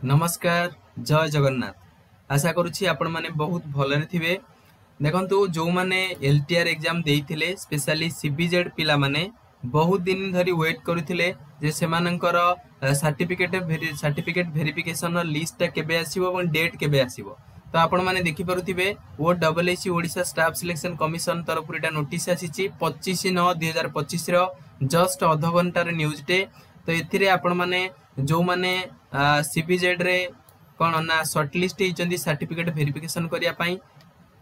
नमस्कार जय जगन्नाथ। आशा करुछि आपण माने बहुत भलरे थिबे। देखंतु जो माने एलटीआर एग्जाम देइथिले स्पेशली सीबीजेड पिला माने बहुत दिन धरी वेट करिथिले जे सेमानंकर सर्टिफिकेट वेरिफिकेशन लिस्ट केबे आसीबो और डेट केबे आसीबो। तो आपण माने देखि परुथिबे ओ डबलएससी ओडिशा स्टाफ सिलेक्शन कमिशन तरफ एटा नोटिस आसीची 25/9/2025 रो जस्ट आधा घंटार न्यूज टे। तो एथिरे आपण माने जो माने सीबीजेड रे कोन ना शॉर्टलिस्ट होइचंदी सर्टिफिकेट वेरिफिकेशन करिया पई।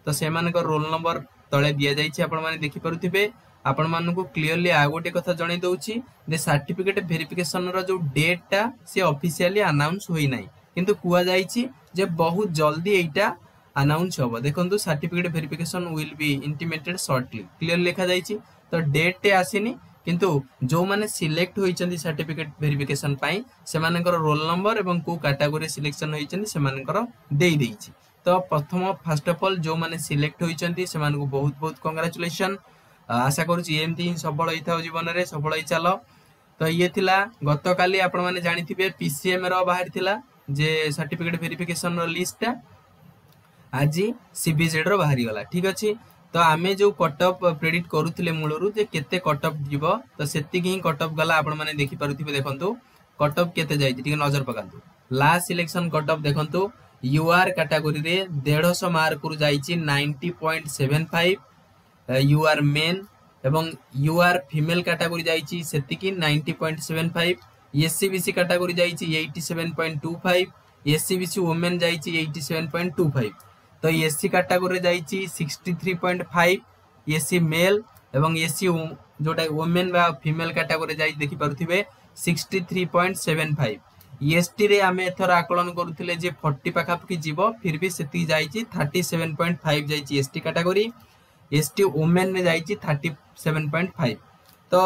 तो सेमानकर रोल नंबर तळे दिया जाइछि। आपण माने देखि परुथिबे। आपण मानकु क्लियरली आ गोटे कथा जणै दउछि जे सर्टिफिकेट वेरिफिकेशन रो जो डेट ता से ऑफिशियली अनाउंस होई नै, किंतु कुआ जाइछि जे बहुत जल्दी एटा अनाउंस होबो। देखंतु certificate verification will be intimated shortly clear लिखा जाइछि। तो डेट टे आसीनी, किंतु जो माने सिलेक्ट होइचंदी सर्टिफिकेट वेरिफिकेशन पाई सेमानकर रोल नंबर एवं को कैटेगरी सिलेक्शन होइचंदी सेमानकर देई देइछि। तो प्रथम फर्स्ट ऑफ ऑल जो माने सिलेक्ट होइचंदी सेमानकु बहुत बहुत कांग्रेचुलेशन। आशा करूछि एमती सफल होइथाउ जीवन रे सफल होई चलो। तो ये थिला गत काली आपण माने जानिथिबे पीसीएम रो बाहर थिला जे सर्टिफिकेट वेरिफिकेशन रो लिस्ट आज सीबीजेड रो बाहरी गला। ठीक अछि। तो आमे जो कट ऑफ प्रेडिक्ट करूथिले मूलरू जे केते कट ऑफ जीवो, तो सेति ही कट ऑफ गला। आपण माने देखि पारुथिबे। देखंतु कट ऑफ केते जाइति ठीक नजर पकांतु। लास्ट सिलेक्शन कट ऑफ देखंतु यूआर कैटेगरी रे 150 मार्क रु जाइछि 90.75 यूआर मेन एवं यूआर फीमेल कैटेगरी जाइछि सेति की 90.75। एससीबीसी कैटेगरी जाइछि 87.25। एससीबीसी वुमेन जाइछि 87.25। तो एससी कैटेगरी जाइछि 63.5 एससी मेल एवं एससी जोटा वुमेन बा फीमेल कैटेगरी जाइछि देखि पारुथिबे 63.75। एसटी रे आमे एथर आकलन करूथिले जे 40 पाखा पकी जीवो, फिर भी सेति जाइछि 37.5 जाइछि एसटी कैटेगरी। एसटी वुमेन ने जाइछि 37.5। तो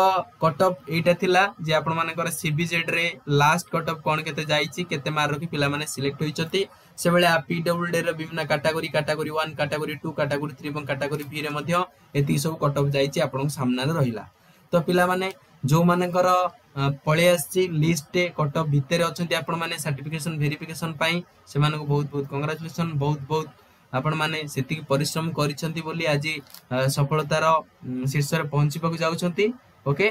कट ऑफ एटा थिला जे आपण मानकर सीबीजेड रे लास्ट कट ऑफ कोन केते जाइछि केते मार्क रखि पिला माने सिलेक्ट होइछथि। से बेले पीडब्ल्यूडी रे विभिन्न कैटेगरी 1 कैटेगरी 2 कैटेगरी 3 एवं कैटेगरी बी रे मध्य एति सब कट ऑफ जाइछि आपण सामना रे रहिला। तो पिला माने जो मानकर पळे आछि लिस्ट कट ऑफ भितर अछंती आपण माने सर्टिफिकेशन वेरिफिकेशन पाई से मानको बहुत बहुत कांग्रेचुलेशन। बहुत बहुत आपण माने सेति परिश्रम करिसंती बोली आज सफलतार शीर्ष रे पहुंचीबाक जाउछंती। ओके,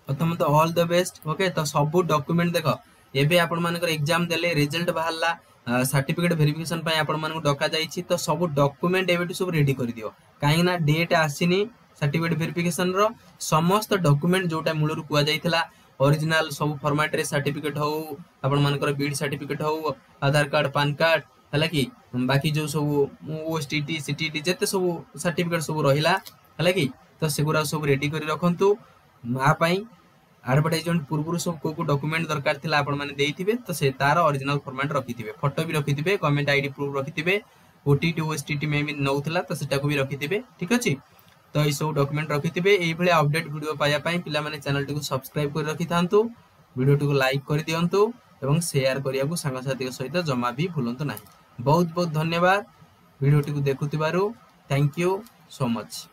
प्रथम तो ऑल द बेस्ट। ओके, तो सब डॉक्यूमेंट देखो एबे आपण मानकर एग्जाम देले रिजल्ट बाहरला सर्टिफिकेट वेरिफिकेशन पाई आपण मानको डका जाइछि। तो सब डॉक्यूमेंट एबेटू सब रेडी कर दियो, काहे ना डेट आसीनी सर्टिफिकेट वेरिफिकेशन रो समस्त डॉक्यूमेंट जोटा मूलरू कुआ जाइथिला ओरिजिनल सब फॉर्मेट रे सर्टिफिकेट हो आपण मानकर बीड सर्टिफिकेट हो आधार कार्ड पान कार्ड हला कि बाकी जो सब ओएसटीटी सीटीटी जते सब सर्टिफिकेट सब रहिला हला कि तो सेगुरा सब रेडी करी रखंतु। आ पई एडवर्टाइजमेंट पूर्व सब को डॉक्यूमेंट दरकार थिला आपण माने देइथिबे, तो से तार ओरिजिनल फॉर्मेट रखिथिबे, फोटो भी रखिथिबे, गवर्नमेंट आईडी प्रूफ रखिथिबे, ओटीटी ओएसटीटी में भी नउथला तो सेटा को भी रखिथिबे। ठीक अछि। तो ई सब डॉक्यूमेंट रखिथिबे। एई भले अपडेट वीडियो पाया पई पिला माने चैनल टी को सब्सक्राइब कर रखिथांतु, वीडियो टी को लाइक कर दियंतु एवं शेयर करिया को संग साथी के सहित जमा भी भूलंतु नाही। बहुत बहुत धन्यवाद वीडियो टी को देखुतिबारु। Thank you so much.